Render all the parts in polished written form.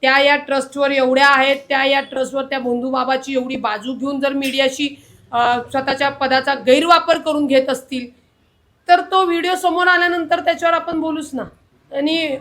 त्या या ट्रस्टवर एवढ्या आहेत, त्या या ट्रस्टवर त्या बंधू बाबाची एवढी बाजू घेऊन जर मीडियाशी स्वतःच्या पदाचा गैरवापर करून घेत असतील तर तो व्हिडिओ समोर आल्यानंतर त्याच्यावर आपण बोलूच ना. आणि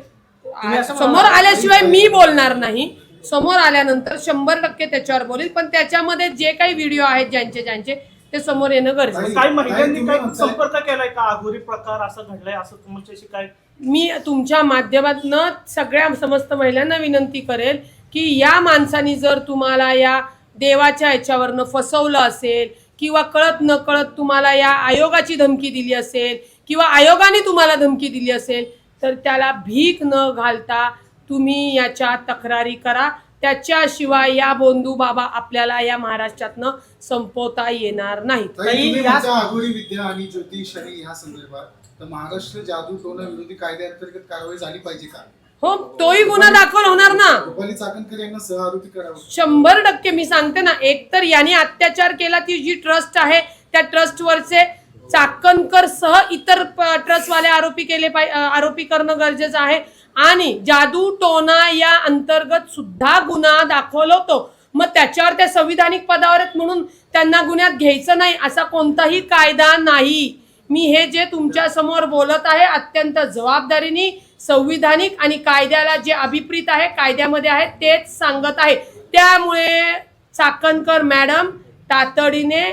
समोर आल्याशिवाय मी बोलणार नाही, समोर आल्यानंतर 100% त्याच्यावर बोलेल. पण त्याच्यामध्ये जे काही व्हिडिओ आहेत ज्यांचे ते समोर येणं गरजेचं. काही महिलांनी काही संपर्क केलाय का? अघोरी प्रकार असं घडलाय असं तुमच्याशी काय? मी तुमच्या माध्यमातून सगळ्या समस्त महिलांना विनंती करेल की या माणसाने जर तुम्हाला या देवाच्या ह्याच्यावरनं फसवलं असेल किंवा कळत न कळत तुम्हाला या आयोगाची धमकी दिली असेल किंवा आयोगाने तुम्हाला धमकी दिली असेल तर त्याला भीक न घालता तुम्ही याच्या तक्रारी करा. त्याच्याशिवाय या बंधू बाबा आपल्याला या महाराष्ट्रातनं संपवता येणार नाहीत. अघोरी विद्या आणि ज्योतिष आणि ह्या संदर्भात महाराष्ट्र जादू टोना विरोधी कायद्याअंतर्गत कारवाई झाली पाहिजे का? हो, तोही गुन्हा दाखल होणार ना. रुपाली चाकणकर यांना सहआरोपी करावं. 100% मी सांगते ना. एक तर यांनी अत्याचार केला, ती जी ट्रस्ट आहे त्या ट्रस्टवरचे चाकणकर सह इतर ट्रस्टवाले आरोपी करणं गरजेचं आहे. आणि जादू टोना या अंतर्गत सुद्धा गुन्हा दाखल होतो. मग त्याच्यावर त्या संविधानिक पदावर आहेत म्हणून त्यांना गुन्ह्यात घ्यायचं नाही असा कोणताही कायदा नाही. मी हे जे तुमच्या समोर बोलत आहे अत्यंत जबाबदारीने संविधानिक आणि कायद्याला जे अभिप्रेत आहे कायद्यामध्ये आहे तेच सांगत आहे. त्यामुळे चाकणकर मॅडम तातडीने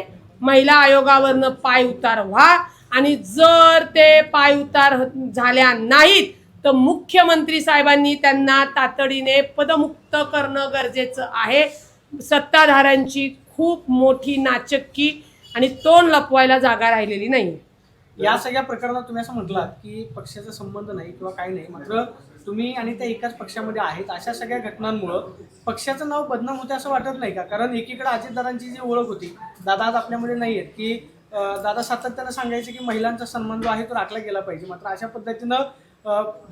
महिला आयोगावरनं पाय उतार व्हा. आणि जर ते पाय उतार झाल्या नाहीत तर मुख्यमंत्री साहेबांनी त्यांना तातडीने पदमुक्त करणं गरजेचं आहे. सत्ताधाऱ्यांची खूप मोठी नाचक्की आणि तोंड लपवायला जागा राहिलेली नाही. या सगळ्या प्रकरणात तुम्ही असं म्हटलात की पक्षाचा संबंध नाही किंवा काही नाही, मात्र तुम्ही आणि त्या एकाच पक्षामध्ये आहेत. अशा सगळ्या घटनांमुळं पक्षाचं नाव बदनाम होते असं वाटत नाही का? कारण एकीकडे अजितदादांची जी ओळख होती, दादा आज आपल्यामध्ये नाही आहेत, की दादा सातत्यानं सांगायचे की महिलांचा सन्मान जो आहे तो राखला गेला पाहिजे. मात्र अशा पद्धतीनं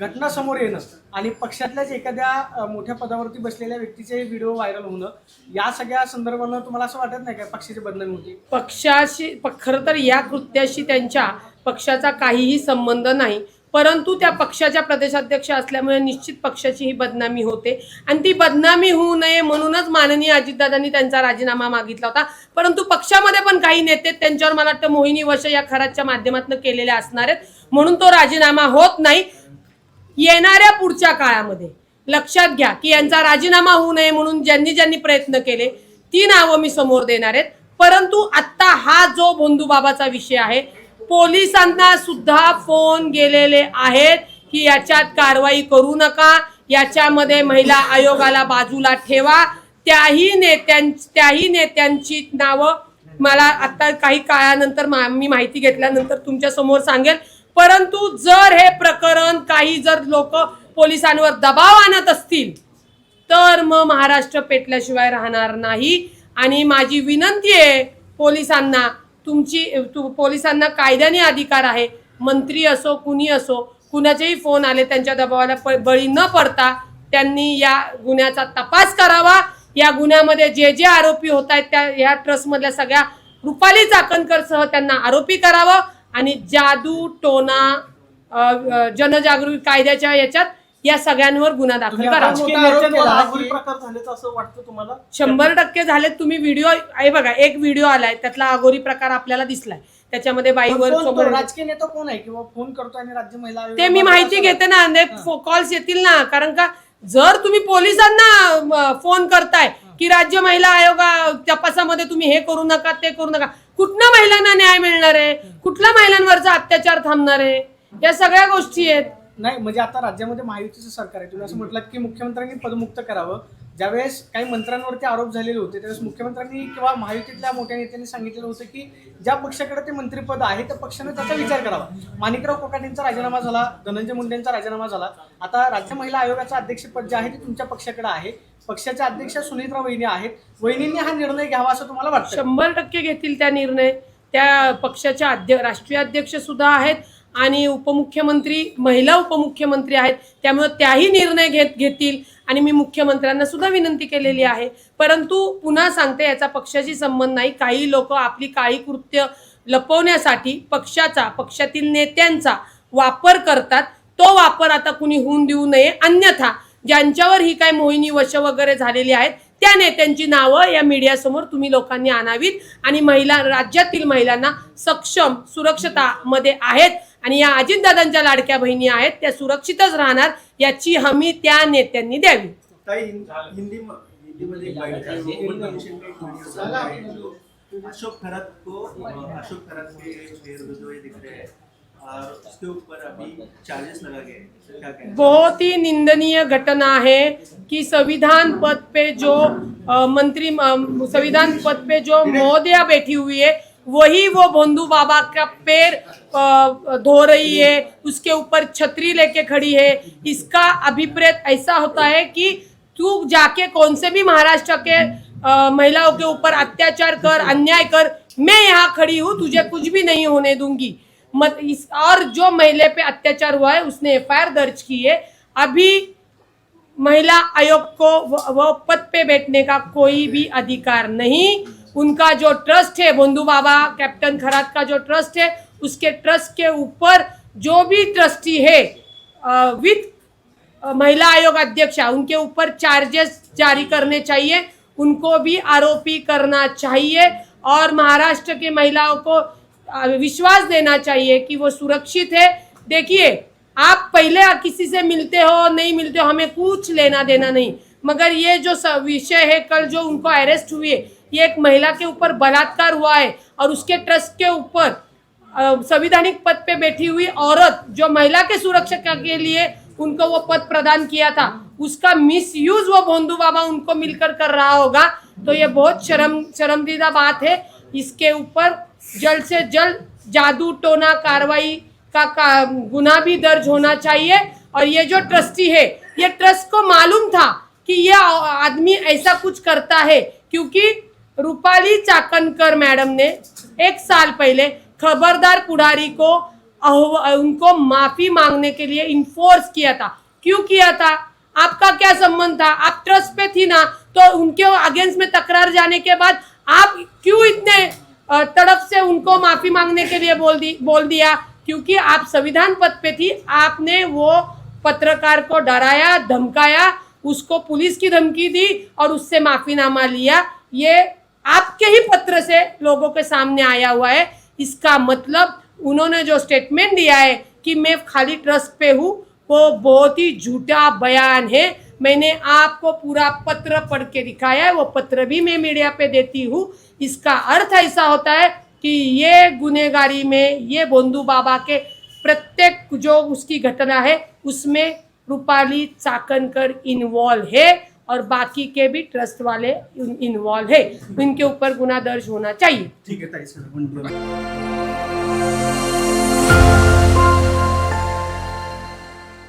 घटना समोर येणं आणि पक्षातल्याच एखाद्या मोठ्या पदावरती बसलेल्या व्यक्तीचे व्हिडिओ व्हायरल होणं, या सगळ्या संदर्भानं तुम्हाला असं वाटत नाही का पक्षाची बदनामी होती? पक्षाशी खरं तर या कृत्याशी त्यांच्या पक्षाचा काहीही संबंध नाही. परंतु त्या पक्षाच्या प्रदेशाध्यक्ष असल्यामुळे निश्चित पक्षाची ही बदनामी होते. आणि ती बदनामी होऊ नये म्हणूनच माननीय अजितदादांनी त्यांचा राजीनामा मागितला होता. परंतु पक्षामध्ये पण काही नेते त्यांच्यावर मला वाटतं मोहिनी वश या खराच्या माध्यमातून केलेले असणार आहेत म्हणून तो राजीनामा होत नाही. येणाऱ्या पुढच्या काळामध्ये लक्षात घ्या की यांचा राजीनामा होऊ नये म्हणून ज्यांनी प्रयत्न केले ती नावं मी समोर देणार आहेत. परंतु आत्ता हा जो बंधू बाबाचा विषय आहे, पोलिसांना सुद्धा फोन गेलेले आहेत की याच्यात कारवाई करू नका, याच्यामध्ये महिला आयोगाला बाजूला ठेवा. त्याही नेत्यांची नावं मला आता काही काळानंतर मी माहिती घेतल्यानंतर तुमच्या समोर सांगेल. परंतु जर हे प्रकरण काही जर लोक पोलिसांवर दबाव आणत असतील तर मग महाराष्ट्र पेटल्याशिवाय राहणार नाही. आणि माझी विनंती आहे पोलिसांना, पोलिसांना कायद्याने अधिकार आहे. मंत्री असो कुणी असो, कुणाचेही फोन आले त्यांच्या दबावाला बळी न पडता त्यांनी या गुन्ह्याचा तपास करावा. या गुन्ह्यामध्ये जे जे आरोपी होत आहेत त्या या ट्रस्टमधल्या सगळ्या रुपाली चाकणकर सह त्यांना आरोपी करावं. आणि जादू टोना जनजागृती कायद्याच्या याच्यात या सगळ्यांवर गुन्हा दाखल करा. 100% झाले. तुम्ही व्हिडिओ आहे बघा, एक व्हिडिओ आलाय त्यातला अघोरी प्रकार आपल्याला दिसलाय. त्याच्यामध्ये बाईवर राजकीय नेता कोण आहे किंवा फोन करतो आणि राज्य महिला ते मी माहिती घेते ना. कॉल्स येतील ना. कारण का जर तुम्ही पोलिसांना फोन करताय की राज्य महिला आयोग तपासामध्ये तुम्ही हे करू नका ते करू नका, कुठल्या महिलांना न्याय मिळणार आहे? कुठल्या महिलांवरचा अत्याचार थांबणार आहे? या सगळ्या गोष्टी आहेत. नाही म्हणजे आता राज्यामध्ये महायुतीचं सरकार आहे. तुम्ही असं म्हटलं की मुख्यमंत्र्यांनी पदमुक्त करावं. ज्यावेळेस काही मंत्र्यांवरती आरोप झालेले होते त्यावेळेस मुख्यमंत्र्यांनी किंवा महायुतीतल्या मोठ्या नेत्यांनी सांगितलेलं होतं की ज्या पक्षाकडे ते मंत्रिपद आहे त्या पक्षाने त्याचा विचार करावा. माणिकराव कोकाटेंचा राजीनामा झाला, धनंजय मुंडेंचा राजीनामा झाला. आता राज्य महिला आयोगाचं अध्यक्षपद जे आहे ते तुमच्या पक्षाकडे आहे. पक्षाच्या अध्यक्ष सुनीत्रा वहिनी आहेत. वहिनींनी हा निर्णय घ्यावा असं तुम्हाला वाटतं? 100% घेतील त्या निर्णय. त्या पक्षाच्या राष्ट्रीय अध्यक्ष सुद्धा आहेत आणि उपमुख्यमंत्री, महिला उपमुख्यमंत्री आहेत. त्यामुळे त्याही निर्णय घेतील. आणि मी मुख्यमंत्र्यांना सुद्धा विनंती केलेली आहे. परंतु पुन्हा सांगते याचा पक्षाशी संबंध नाही. काही लोक आपली काळी कृत्य लपवण्यासाठी पक्षातील नेत्यांचा वापर करतात. तो वापर आता कुणी होऊन देऊ नये. अन्यथा ज्यांच्यावर ही काय मोहिनी वश वगैरे झालेली आहेत त्या नेत्यांची नावं या मीडियासमोर तुम्ही लोकांनी आणावीत आणि राज्यातील महिलांना सक्षम सुरक्षिततामध्ये आहेत आणि या अजितदादांच्या लाडक्या बहिणी आहेत त्या सुरक्षितच राहणार याची हमी त्या नेत्यांनी द्यावी. हिंदी में एक बाइट है, वो उनका मिशन का एक वीडियो चल रहा है। अशोक खरत के विरुद्ध ये दिख रहे हैं और उसके ऊपर अभी चार्जेस लगा गए, क्या कहते हैं? बहुत ही निंदनीय घटना है कि संविधान पद पे जो संविधान पद पे जो महोदया बैठी हुई है वही वो भोंदू बाबा का पैर धो रही है, उसके ऊपर छतरी लेके खड़ी है। इसका अभिप्रेत ऐसा होता है कि तू जाके कौन से भी महाराष्ट्र के महिलाओं के ऊपर अत्याचार कर, अन्याय कर, मैं यहाँ खड़ी हूँ, तुझे कुछ भी नहीं होने दूंगी। और जो महिला पे अत्याचार हुआ है उसने एफआईआर दर्ज की है। अभी महिला आयोग को वो पद पे बैठने का कोई भी अधिकार नहीं। उनका जो ट्रस्ट है भोंदू बाबा कैप्टन खरात का जो ट्रस्ट है उसके ट्रस्ट के ऊपर जो भी ट्रस्टी है विद महिला आयोग अध्यक्षा उनके ऊपर चार्जेस जारी करने चाहिए, उनको भी आरोपी करना चाहिए और महाराष्ट्र के महिलाओं को विश्वास देना चाहिए कि वो सुरक्षित है। देखिए आप पहले किसी से मिलते हो नहीं मिलते हो हमें कुछ लेना देना नहीं, मगर ये जो विषय है कल जो उनको अरेस्ट हुई है ये एक महिला के ऊपर बलात्कार हुआ है और उसके ट्रस्ट के ऊपर संवैधानिक पद पे बैठी हुई औरत जो महिला के सुरक्षा के लिए उनको वो पद प्रदान किया था उसका मिसयूज वो भोंदू बाबा उनको मिलकर कर रहा होगा, तो ये बहुत शर्मदीदा बात है। इसके ऊपर जल्द से जल्द जादू टोना कार्रवाई का गुनाह भी दर्ज होना चाहिए। और ये जो ट्रस्टी है ये ट्रस्ट को मालूम था कि ये आदमी ऐसा कुछ करता है, क्योंकि रूपाली चाकणकर मैडम ने 1 साल पहले खबरदार पुढारी को उनको माफी मांगने के लिए इन्फोर्स किया था। क्यों किया था? आपका क्या संबंध था? आप ट्रस्ट पे थी ना, तो उनके अगेंस्ट में तकरार जाने के बाद आप क्यों इतने तड़प से उनको माफी मांगने के लिए बोल दिया? क्योंकि आप संविधान पद पे थी, आपने वो पत्रकार को डराया, धमकाया, उसको पुलिस की धमकी दी और उससे माफीनामा लिया। ये आपके ही पत्र से लोगों के सामने आया हुआ है। इसका मतलब उन्होंने जो स्टेटमेंट दिया है कि मैं खाली ट्रस्ट पे हूँ वो बहुत ही झूठा बयान है। मैंने आपको पूरा पत्र पढ़ के दिखाया है, वो पत्र भी मैं मीडिया पे देती हूँ। इसका अर्थ ऐसा होता है कि ये गुनहगारी में ये भोंदू बाबा के प्रत्येक जो उसकी घटना है उसमें रूपाली चाकणकर इन्वॉल्व है और बाकी के भी ट्रस्ट वाले इन्वॉल्व है, इनके ऊपर गुनाह दर्ज होना चाहिए। ठीक है ताई सर,